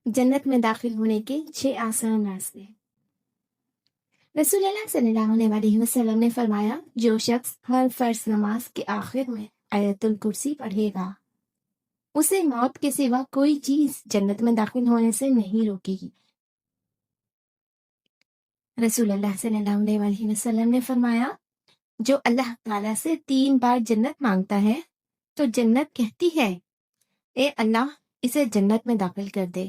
جنت میں داخل ہونے کے 6 آسان راستے۔ رسول اللہ صلی اللہ علیہ وسلم نے فرمایا، جو شخص ہر فرض نماز کے آخر میں آیت الکرسی پڑھے گا، اسے موت کے سوا کوئی چیز جنت میں داخل ہونے سے نہیں روکے گی۔ رسول اللہ صلی اللہ علیہ وسلم نے فرمایا، جو اللہ تعالیٰ سے 3 بار جنت مانگتا ہے تو جنت کہتی ہے، اے اللہ اسے جنت میں داخل کر دے،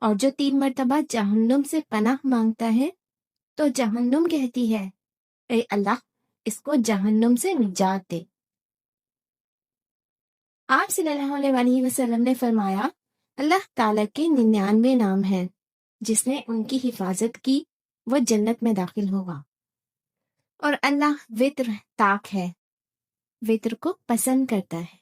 اور جو 3 مرتبہ جہنم سے پناہ مانگتا ہے تو جہنم کہتی ہے، اے اللہ اس کو جہنم سے نجات دے۔ آپ صلی اللہ علیہ وسلم نے فرمایا، اللہ تعالیٰ کے 99 نام ہیں، جس نے ان کی حفاظت کی وہ جنت میں داخل ہوگا، اور اللہ وتر طاق ہے، وتر کو پسند کرتا ہے۔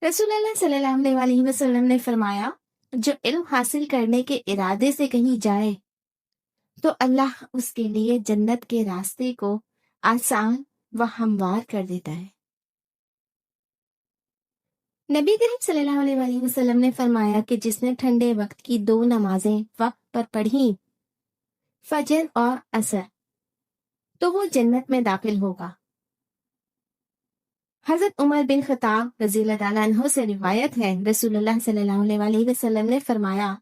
رسول اللہ صلی اللہ علیہ وسلم نے فرمایا، جو علم حاصل کرنے کے ارادے سے کہیں جائے تو اللہ اس کے لیے جنت کے راستے کو آسان و ہموار کر دیتا ہے۔ نبی کریم صلی اللہ علیہ وسلم نے فرمایا کہ جس نے ٹھنڈے وقت کی 2 نمازیں وقت پر پڑھیں، فجر اور عصر، تو وہ جنت میں داخل ہوگا۔ حضرت عمر بن خطاب رضی اللہ تعالیٰ عنہ سے روایت ہے، رسول اللہ صلی اللہ علیہ وسلم نے فرمایا،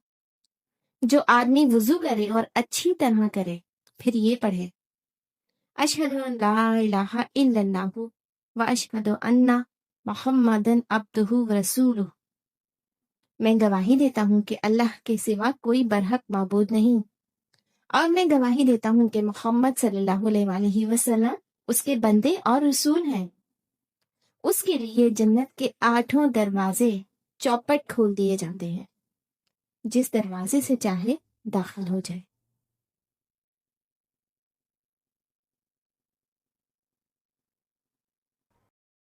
جو آدمی وضو کرے اور اچھی طرح کرے، پھر یہ پڑھے، اشہد ان لا الہ الا اللہ و اشہد ان محمدن عبدہ و رسولہ، میں گواہی دیتا ہوں کہ اللہ کے سوا کوئی برحق معبود نہیں، اور میں گواہی دیتا ہوں کہ محمد صلی اللہ علیہ وسلم اس کے بندے اور رسول ہیں، اس کے لیے جنت کے 8 دروازے چوپٹ کھول دیے جاتے ہیں، جس دروازے سے چاہے داخل ہو جائے۔